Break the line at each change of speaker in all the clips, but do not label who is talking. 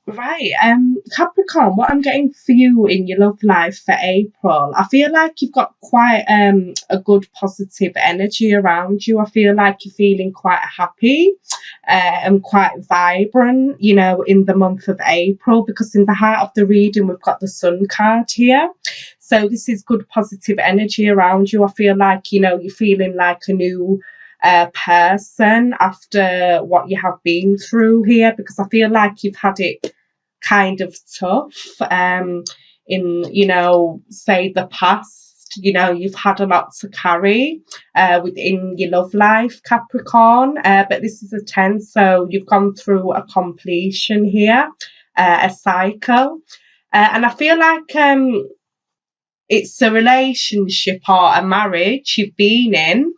Right, Capricorn, what I'm getting for you in your love life for April, I feel like you've got quite a good positive energy around you. I feel like you're feeling quite happy and quite vibrant, in the month of April, because in the heart of the reading, we've got the Sun card here. So this is good positive energy around you. I feel like, you're feeling like a new person after what you have been through here, because I feel like you've had it kind of tough in, say the past. You've had a lot to carry within your love life, Capricorn, but this is a 10, so you've gone through a completion here, a cycle. And I feel like it's a relationship or a marriage you've been in,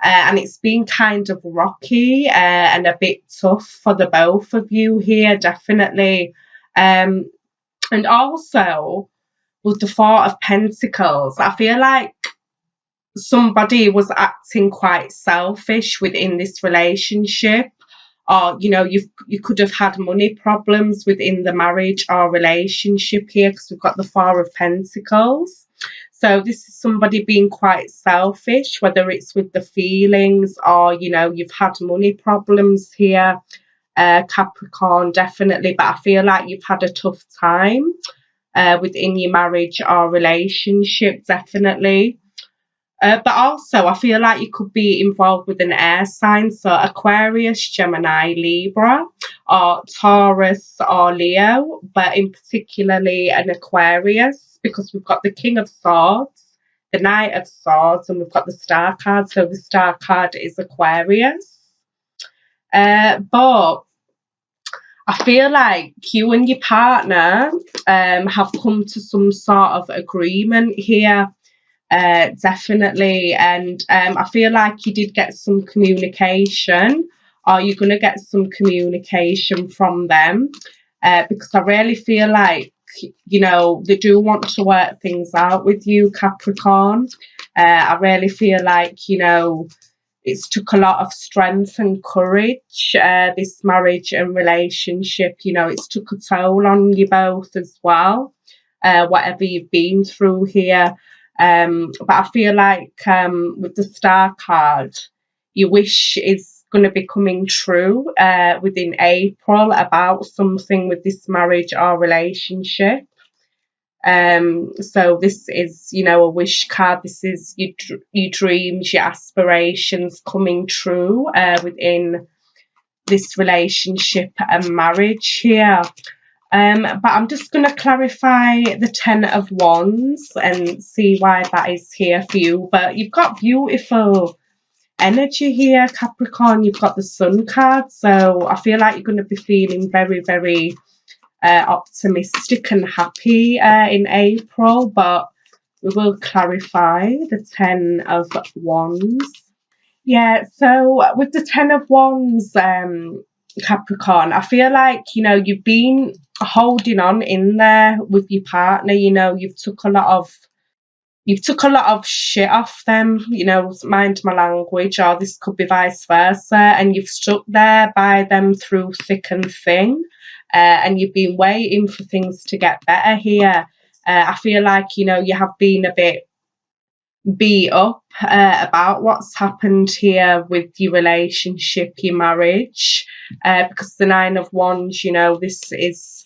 and it's been kind of rocky and a bit tough for the both of you here, definitely. Um, and also with the Four of Pentacles, I feel like somebody was acting quite selfish within this relationship, or you could have had money problems within the marriage or relationship here, because we've got the Four of Pentacles. So this is somebody being quite selfish, whether it's with the feelings or you've had money problems here, Capricorn, definitely. But I feel like you've had a tough time within your marriage or relationship, definitely. But also, I feel like you could be involved with an air sign, so Aquarius, Gemini, Libra, or Taurus or Leo, but in particularly an Aquarius, because we've got the King of Swords, the Knight of Swords, and we've got the Star card. So the Star card is Aquarius. But I feel like you and your partner have come to some sort of agreement here, definitely. And I feel like you did get some communication, or you're going to get some communication from them, because I really feel like, they do want to work things out with you, Capricorn. I really feel like, it's took a lot of strength and courage, this marriage and relationship. It's took a toll on you both as well, whatever you've been through here. But I feel like with the Star card, your wish is going to be coming true within April about something with this marriage or relationship. So this is, a wish card. This is your dreams, your aspirations coming true within this relationship and marriage here. But I'm just going to clarify the Ten of Wands and see why that is here for you. But you've got beautiful energy here, Capricorn. You've got the Sun card, so I feel like you're going to be feeling very, very optimistic and happy in April. But we will clarify the Ten of Wands. Yeah, so with the Ten of Wands, Capricorn, I feel like, you've been holding on in there with your partner. You've took a lot of shit off them, mind my language, or this could be vice versa, and you've stuck there by them through thick and thin, and you've been waiting for things to get better here. I feel like, you have been a bit beat up about what's happened here with your relationship, your marriage, because the Nine of Wands, this is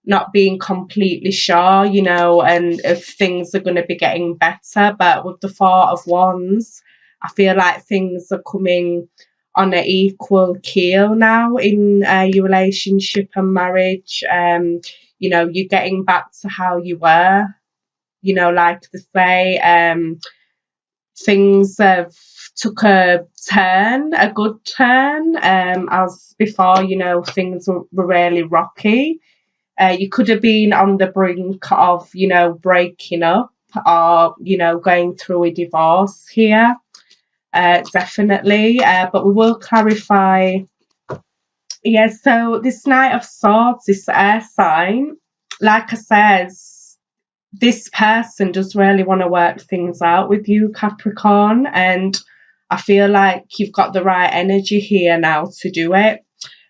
not being completely sure, and if things are going to be getting better. But with the Four of Wands, I feel like things are coming on an equal keel now in your relationship and marriage. You're getting back to how you were, like they say. Things have took a turn, a good turn, as before, things were really rocky. You could have been on the brink of, breaking up, or, going through a divorce here, definitely. But we will clarify. Yeah, so this Knight of Swords, this air sign, like I said, this person does really want to work things out with you, Capricorn, and I feel like you've got the right energy here now to do it.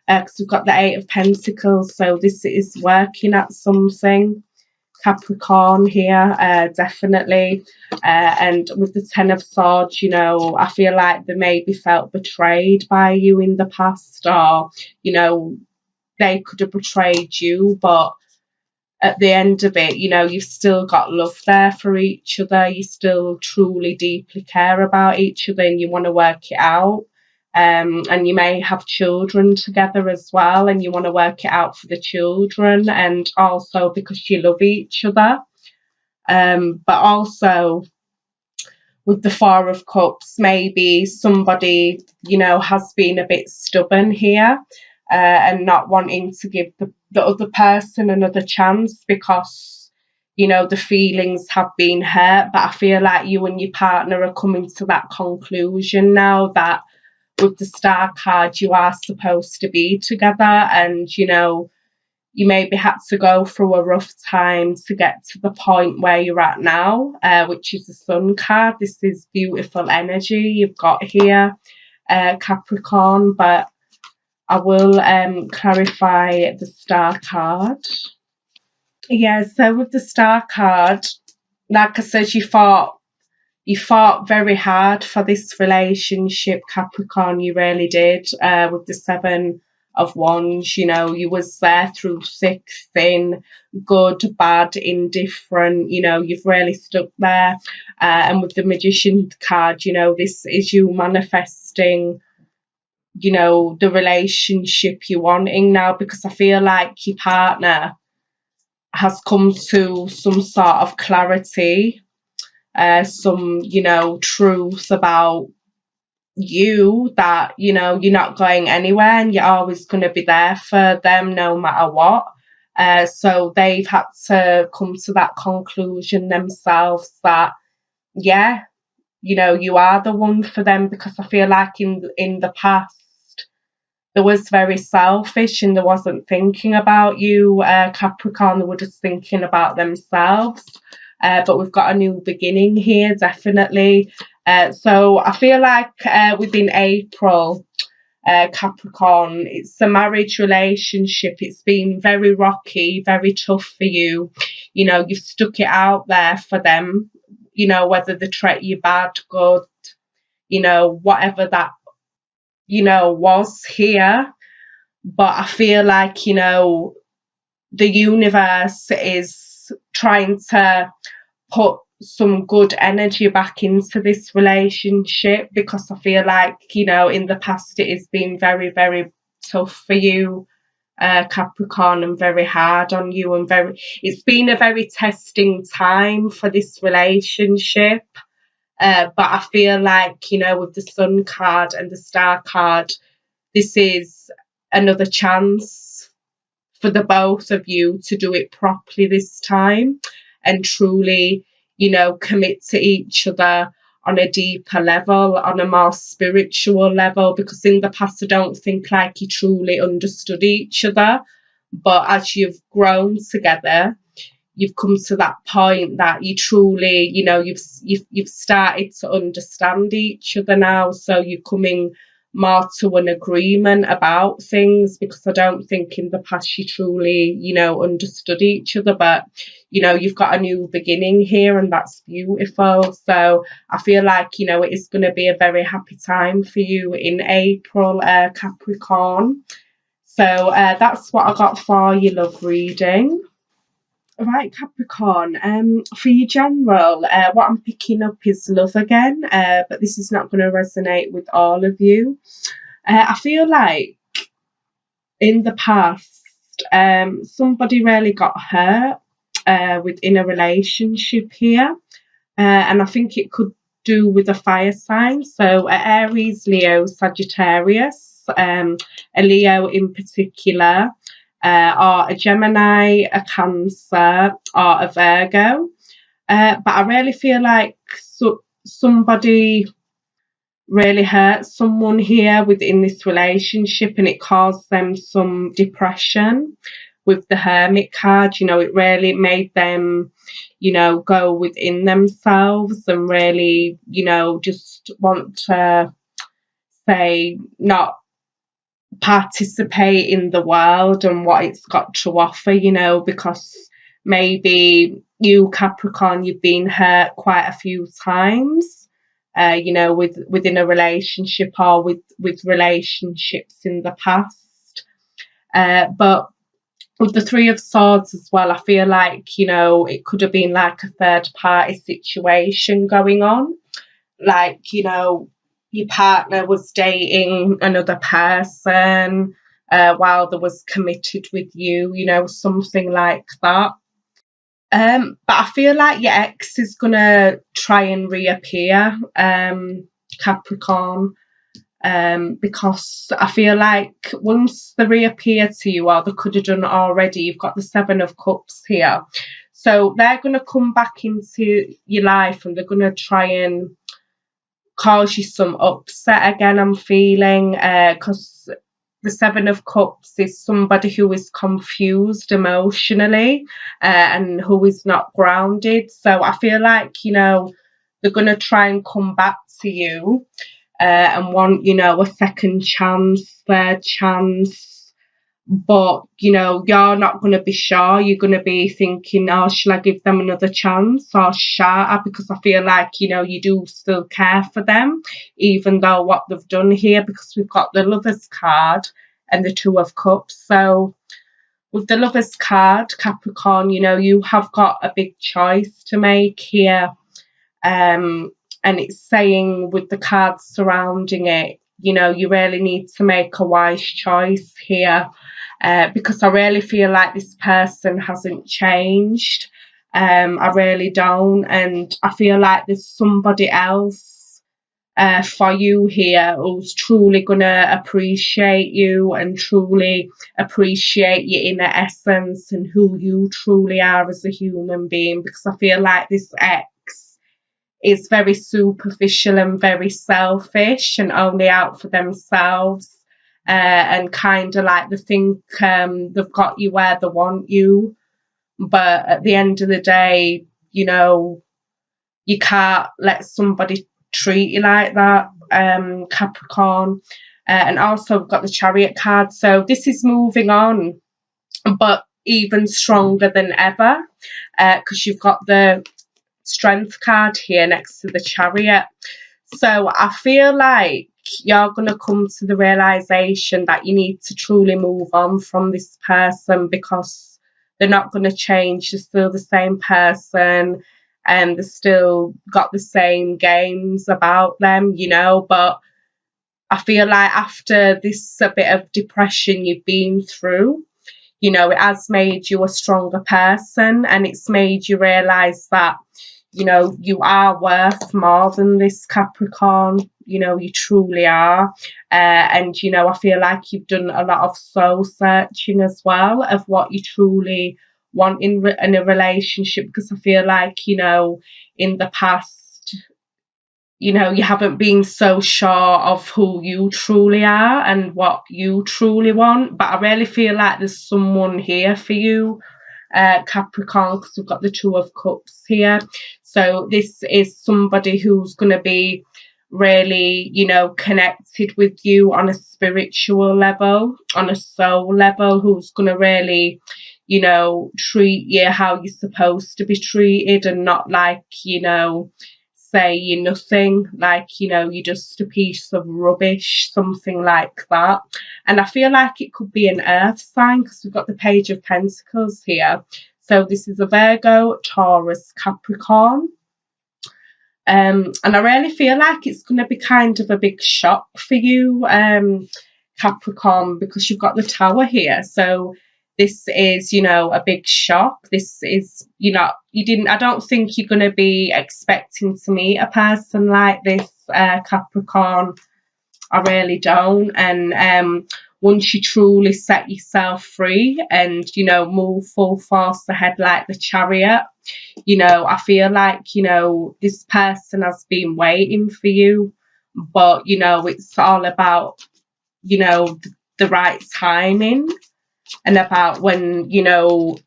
because we've got the Eight of Pentacles, so this is working at something. Capricorn here, definitely. And with the Ten of Swords, you know, I feel like they maybe felt betrayed by you in the past, or, you know, they could have betrayed you, but at the end of it, you know, you've still got love there for each other. You still truly, deeply care about each other and you want to work it out. And you may have children together as well, and you want to work it out for the children, and also because you love each other. But also with the Four of Cups, maybe somebody, you know, has been a bit stubborn here, and not wanting to give the other person another chance because, you know, the feelings have been hurt. But I feel like you and your partner are coming to that conclusion now that with the Star card, you are supposed to be together, and, you know, you maybe had to go through a rough time to get to the point where you're at now, which is the Sun card. This is beautiful energy you've got here, Capricorn, but I will clarify the Star card. Yeah, so with the Star card, like I said, you fought very hard for this relationship, Capricorn. You really did. With the Seven of Wands, you know, you was there through thick, thin, good, bad, indifferent. You know, you've really stuck there. And with the Magician card, you know, this is you manifesting, you know, the relationship you're wanting now, because I feel like your partner has come to some sort of clarity, some, you know, truth about you, that, you know, you're not going anywhere and you're always going to be there for them no matter what. So they've had to come to that conclusion themselves that, yeah, you know, you are the one for them, because I feel like in the past they was very selfish and they wasn't thinking about you, Capricorn. They were just thinking about themselves. But we've got a new beginning here, definitely. So I feel like within April, Capricorn, it's a marriage relationship. It's been very rocky, very tough for you. You know, you've stuck it out there for them, you know, whether they treat you bad, good, you know, whatever that, you know, was here. But I feel like, you know, the universe is trying to put some good energy back into this relationship, because I feel like, you know, in the past it has been very, very tough for you, Capricorn, and very hard on you, and it's been a very testing time for this relationship. But I feel like, you know, with the Sun card and the Star card, this is another chance for the both of you to do it properly this time and truly, you know, commit to each other on a deeper level, on a more spiritual level, because in the past I don't think like you truly understood each other. But as you've grown together, you've come to that point that you truly, you know, you've started to understand each other now. So you're coming more to an agreement about things, because I don't think in the past you truly, you know, understood each other. But, you know, you've got a new beginning here, and that's beautiful. So I feel like, you know, it is going to be a very happy time for you in April, Capricorn. So that's what I got for your love reading. Right, Capricorn. For your general, what I'm picking up is love again, but this is not going to resonate with all of you. I feel like in the past, somebody really got hurt within a relationship here, and I think it could do with a fire sign. So Aries, Leo, Sagittarius, a Leo in particular, or a Gemini, a Cancer, or a Virgo. But I really feel like somebody really hurt someone here within this relationship, and it caused them some depression. With the Hermit card, you know, it really made them, you know, go within themselves and really, you know, just want to say not participate in the world and what it's got to offer, you know, because maybe you, Capricorn, you've been hurt quite a few times, you know, within a relationship or with relationships in the past. But with the Three of Swords as well, I feel like, you know, it could have been like a third party situation going on. Like, you know, your partner was dating another person while they was committed with you know, something like that. But I feel like your ex is gonna try and reappear, Capricorn, because I feel like once they reappear to you, or they could have done already, you've got the Seven of Cups here. So they're going to come back into your life and they're going to try and cause you some upset again, I'm feeling, because the Seven of Cups is somebody who is confused emotionally and who is not grounded. So I feel like, you know, they're going to try and come back to you and want, you know, a second chance, third chance. But, you know, you're not going to be sure. You're going to be thinking, oh, shall I give them another chance or shall I? Because I feel like, you know, you do still care for them, even though what they've done here, because we've got the Lovers card and the Two of Cups. So with the Lovers card, Capricorn, you know, you have got a big choice to make here. And it's saying with the cards surrounding it, you know, you really need to make a wise choice here, because I really feel like this person hasn't changed. I really don't, and I feel like there's somebody else for you here who's truly gonna appreciate you and truly appreciate your inner essence and who you truly are as a human being, because I feel like this ex is very superficial and very selfish and only out for themselves, and kind of like they think they've got you where they want you, but at the end of the day, you know, you can't let somebody treat you like that, Capricorn. And also we've got the Chariot card, so this is moving on, but even stronger than ever, because you've got the Strength card here next to the Chariot. So I feel like you're going to come to the realization that you need to truly move on from this person, because they're not going to change. They're still the same person and they've still got the same games about them, you know. But I feel like after this a bit of depression you've been through, you know, it has made you a stronger person, and it's made you realize that, you know, you are worth more than this, Capricorn. You know, you truly are. And, you know, I feel like you've done a lot of soul searching as well of what you truly want in a relationship, because I feel like, you know, in the past, you know, you haven't been so sure of who you truly are and what you truly want. But I really feel like there's someone here for you, Capricorn, because we've got the Two of Cups here. So this is somebody who's going to be really, you know, connected with you on a spiritual level, on a soul level, who's going to really, you know, treat you how you're supposed to be treated, and not like, you know, say you're nothing, like, you know, you're just a piece of rubbish, something like that. And I feel like it could be an earth sign, because we've got the Page of Pentacles here. So this is a Virgo, Taurus, Capricorn. And I really feel like it's going to be kind of a big shock for you, Capricorn, because you've got the Tower here. So this is, you know, a big shock. This is, you know, I don't think you're going to be expecting to meet a person like this, Capricorn. I really don't. And once you truly set yourself free and, you know, move full force ahead like the Chariot, you know, I feel like, you know, this person has been waiting for you, but, you know, it's all about, you know, the right timing, and about when, you know,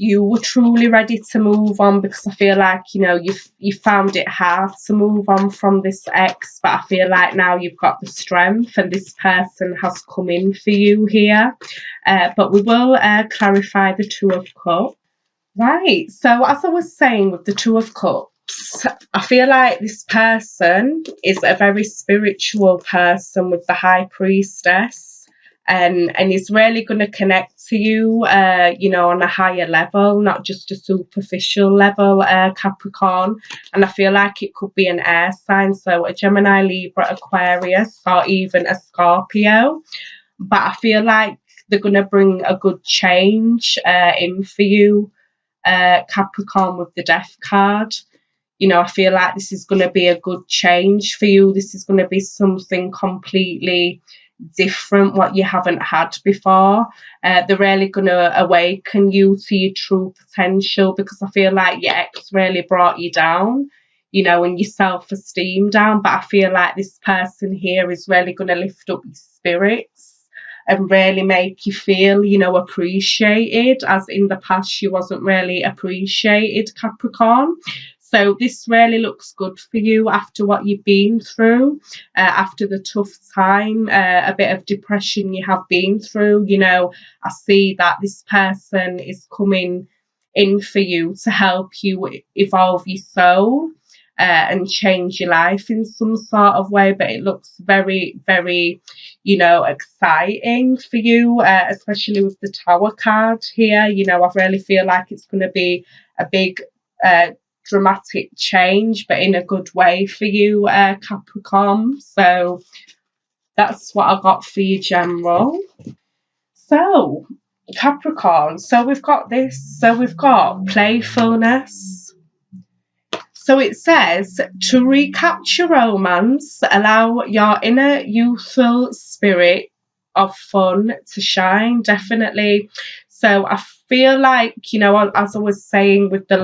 you were truly ready to move on, because I feel like, you know, you found it hard to move on from this ex, but I feel like now you've got the strength and this person has come in for you here. But we will clarify the Two of Cups. Right, so as I was saying with the Two of Cups, I feel like this person is a very spiritual person with the High Priestess, and is really going to connect to you, you know, on a higher level, not just a superficial level, Capricorn. And I feel like it could be an air sign, so a Gemini, Libra, Aquarius, or even a Scorpio. But I feel like they're going to bring a good change in for you, Capricorn, with the Death card. You know, I feel like this is going to be a good change for you. This is going to be something completely different, what you haven't had before. They're really going to awaken you to your true potential, because I feel like your ex really brought you down, you know, and your self-esteem down. But I feel like this person here is really going to lift up your spirits and really make you feel, you know, appreciated, as in the past you wasn't really appreciated, Capricorn. So this really looks good for you after what you've been through, after the tough time, a bit of depression you have been through. You know, I see that this person is coming in for you to help you evolve your soul, and change your life in some sort of way. But it looks very, very, you know, exciting for you, especially with the Tower card here. You know, I really feel like it's going to be a big dramatic change, but in a good way for you, Capricorn. So that's what I got for you, general. So Capricorn, so we've got this, so we've got playfulness. So it says, to recapture romance, allow your inner youthful spirit of fun to shine, definitely. So I feel like, you know, as I was saying with the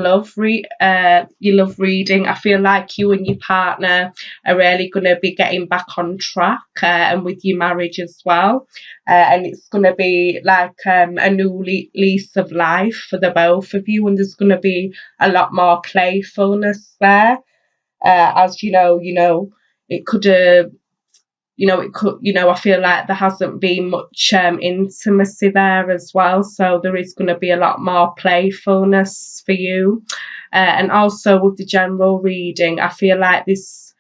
your love reading, I feel like you and your partner are really going to be getting back on track, and with your marriage as well. And it's going to be like a new lease of life for the both of you, and there's going to be a lot more playfulness there. As you know, it could have, I feel like there hasn't been much intimacy there as well. So there is going to be a lot more playfulness for you. And also with the general reading, I feel like this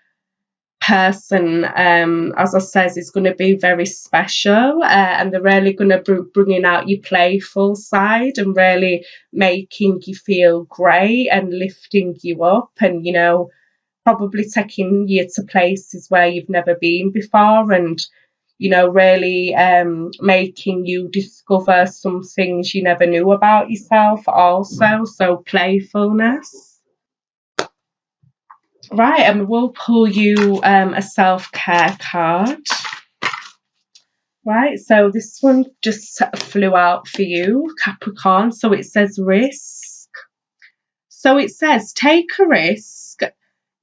person, as I says, is going to be very special, and they're really going to be bringing out your playful side and really making you feel great and lifting you up, and, you know, probably taking you to places where you've never been before, and, you know, really making you discover some things you never knew about yourself also. So playfulness. Right, and we'll pull you a self-care card. Right, so this one just flew out for you, Capricorn. So it says risk. So it says, take a risk.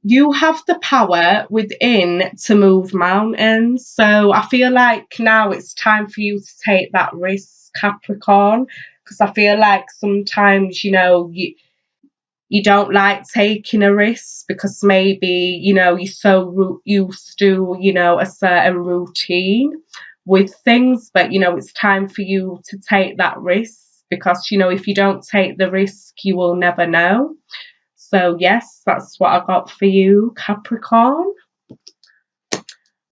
You have the power within to move mountains. So I feel like now it's time for you to take that risk, Capricorn, because I feel like sometimes, you know, you don't like taking a risk because maybe, you know, you're so used to, you know, a certain routine with things. But, you know, it's time for you to take that risk, because, you know, if you don't take the risk, you will never know. So yes, that's what I got for you, Capricorn.